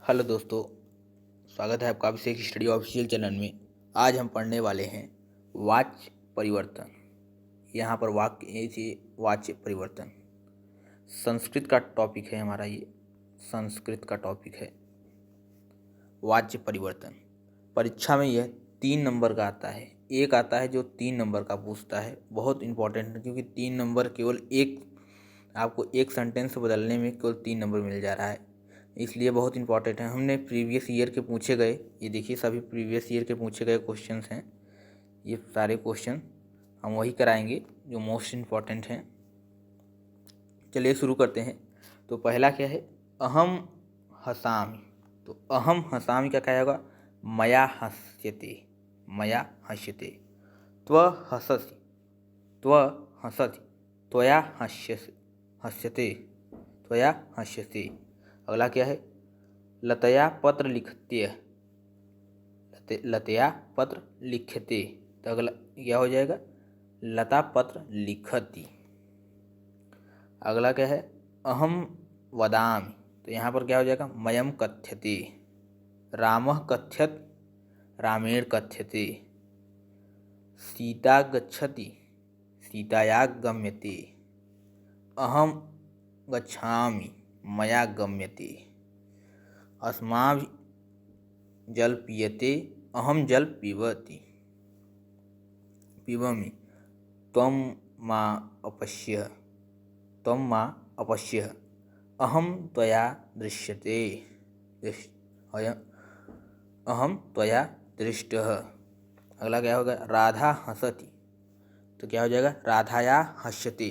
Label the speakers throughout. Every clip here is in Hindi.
Speaker 1: हेलो दोस्तों, स्वागत है आपका अभिषेक स्टडी ऑफिशियल चैनल में। आज हम पढ़ने वाले हैं वाच्य परिवर्तन। यहाँ पर वाक्य से वाच्य परिवर्तन संस्कृत का टॉपिक है हमारा। ये संस्कृत का टॉपिक है वाच्य परिवर्तन। परीक्षा में यह 3 नंबर का आता है। एक आता है जो 3 नंबर का पूछता है, बहुत इंपॉर्टेंट है क्योंकि 3 नंबर केवल आपको एक सेंटेंस बदलने में केवल 3 नंबर मिल जा रहा है, इसलिए बहुत इंपॉर्टेंट है। हमने प्रीवियस ईयर के पूछे गए, ये देखिए सभी प्रीवियस ईयर के पूछे गए क्वेश्चंस हैं। ये सारे क्वेश्चन हम वही कराएंगे जो मोस्ट इम्पॉर्टेंट हैं। चलिए शुरू करते हैं। तो पहला क्या है, अहम हसामि। तो अहम हसामि का क्या होगा, मया हस्यते, मया हस्यते। त्व हससि, त्व हसति, त्वया हस्यते, त्वया हस्यते। अगला क्या है, लतया पत्र लिखते, लतया पत्र लिखते। तो अगला क्या हो जाएगा, लता पत्र लिखति। अगला क्या है, अहम वदामि। तो यहाँ पर क्या हो जाएगा, मयम कथ्यते। रामः कथ्यत, रामेण कथ्यते। सीता गच्छति, सीताया गम्यते। अहम गच्छामि, मया गम्यते। अस्माभिः जल पीयते, अहम जल पिबामि। त्वं मां अपश्यः, त्वं मां अपश्यः। अहम त्वया दृश्यते, अहम त्वया दृष्टः। अगला क्या होगा, राधा हसति। तो क्या हो जाएगा, राधाया हस्यते।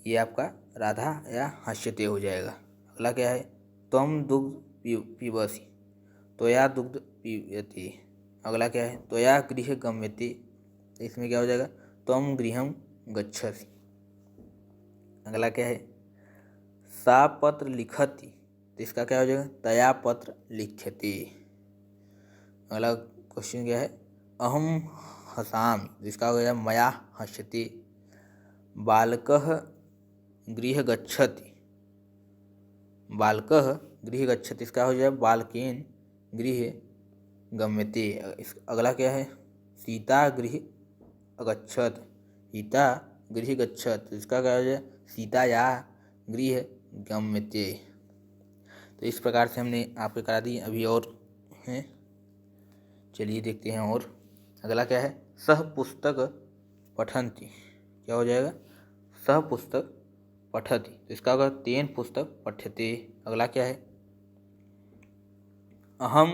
Speaker 1: ये आपका राधा या हस्यते हो जाएगा। अगला क्या है, त्वं दुग्ध पिबसि, त्वया दुग्ध पीयते। अगला क्या है, त्वया गृह गम्यते। इसमें क्या हो जाएगा, त्वं गृहं गच्छसि। अगला क्या है, सा पत्र लिखति। तो इसका क्या हो जाएगा, तया पत्र लिख्यते। अगला क्वेश्चन क्या है, अहम हसामि। तो इसका हो जाएगा, मया हस्यते। बालकः गृह गच्छति, बालकः गृह गच्छति। इसका हो जाएगा, बालकेन गृह गम्यते। अगला क्या है, सीता गृह अगच्छत, सीता गृह गच्छत। इसका क्या हो जाएगा, सीताया गृह गम्यते। तो इस प्रकार से हमने आपको करा दी। अभी और हैं, चलिए देखते हैं। और अगला क्या है, सह पुस्तक पठन्ति। क्या हो जाएगा, सह पुस्तक पठति। तो इसका होगा, तेन पुस्तक पठ्यते। अगला क्या है, अहम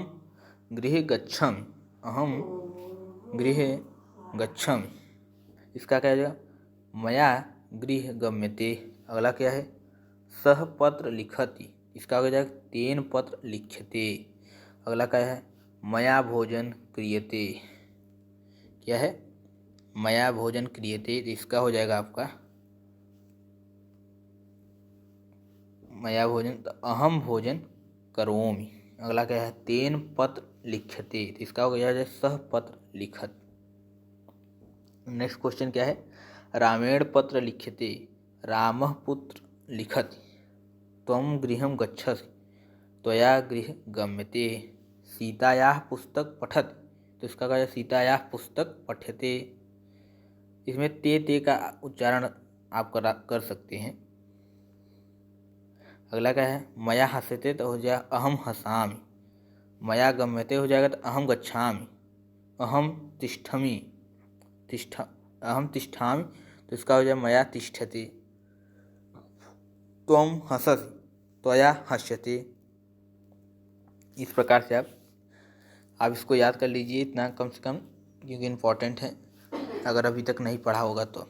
Speaker 1: गृह गच्छामि, अहम गृह गच्छामि। इसका क्या हो जाएगा, मया गृह गम्यते। अगला क्या है, सह पत्र लिखति। इसका हो जाएगा, तेन पत्र लिख्यते। अगला क्या है, मया भोजन क्रियते। क्या है, मया भोजन क्रियते। इसका हो जाएगा आपका मया भोजन, तो अहम भोजन करोमि। अगला क्या है, तेन पत्र लिख्यते। इसका हो गया सह पत्र लिखत। नेक्स्ट क्वेश्चन क्या है, रामेण पत्र लिख्यते, रामः पुत्र लिखति। त्वं गृहं गच्छसि, त्वया गृह गम्यते। सीतायाः पुस्तक पठति। तो इसका क्या है, सीतायाः पुस्तक पठ्यते। इसमें ते का उच्चारण आप कर सकते हैं। अगला क्या है, मया हस्यते। तो हो जाएगा, अहम हसामि। मया गम्यते हो जाएगा, तो अहम गच्छामि। अहम तिष्ठमि, अहम तिष्ठामि। तो इसका हो जाएगा, मया तिष्ठति। त्वं हससि, त्वया हस्यते। इस प्रकार से आप इसको याद कर लीजिए, इतना कम से कम, क्योंकि इम्पोर्टेंट है अगर अभी तक नहीं पढ़ा होगा तो।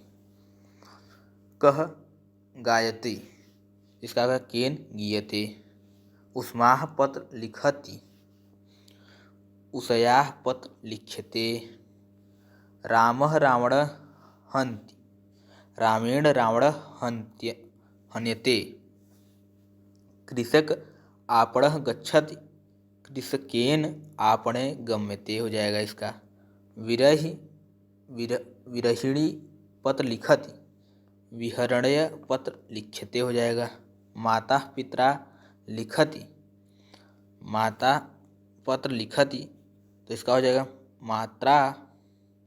Speaker 1: कह गायति। इसका होगा, केन गीयते। उष्माः पत्र लिखति, उषयाः पत्र लिख्यते। रामः रावणः हन्ति, रामेण रावणः हन्यते। कृषक आपणः गच्छति, कृषकेन आपणे गम्यते हो जाएगा इसका। विरहिणी पत्र लिखति, विहरणय पत्र लिख्यते हो जाएगा। माता पिता लिखति, माता पत्र लिखति, तो इसका हो जाएगा मात्रा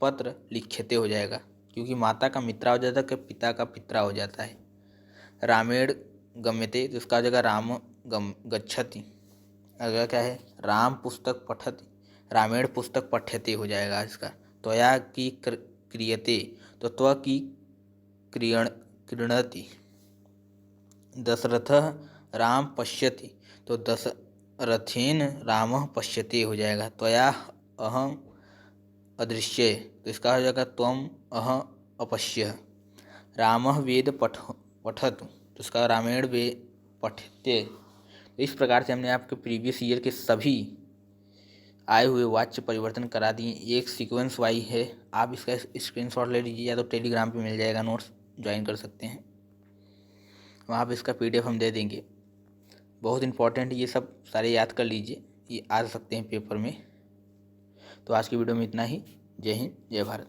Speaker 1: पत्र लिख्यते हो जाएगा, क्योंकि माता का मित्रा हो जाता है कि पिता का पित्रा हो जाता है। रामेण गम्यते, तो इसका हो जाएगा राम गच्छति। अगला क्या है, राम पुस्तक पठति, रामेण पुस्तक पठ्यते हो जाएगा इसका। त्वया की क्रियते, तो त्व की क्रीणति। दशरथः राम पश्यति, तो दशरथेन रामः पश्यते हो जाएगा। त्वया अहम अदृश्य, तो इसका हो जाएगा त्वम अहम अपश्यः। रामः वेद पठतु, तो इसका रामायण वेद पठते। तो इस प्रकार से हमने आपके प्रीवियस ईयर के सभी आए हुए वाच्य परिवर्तन करा दिए। एक सीक्वेंस वाइज है, आप इसका स्क्रीनशॉट ले लीजिए, या तो टेलीग्राम पे मिल जाएगा, नोट्स ज्वाइन कर सकते हैं, वहाँ पे इसका PDF हम दे देंगे। बहुत इंपॉर्टेंट, ये सब सारे याद कर लीजिए, ये आ सकते हैं पेपर में। तो आज की वीडियो में इतना ही। जय हिंद, जय भारत।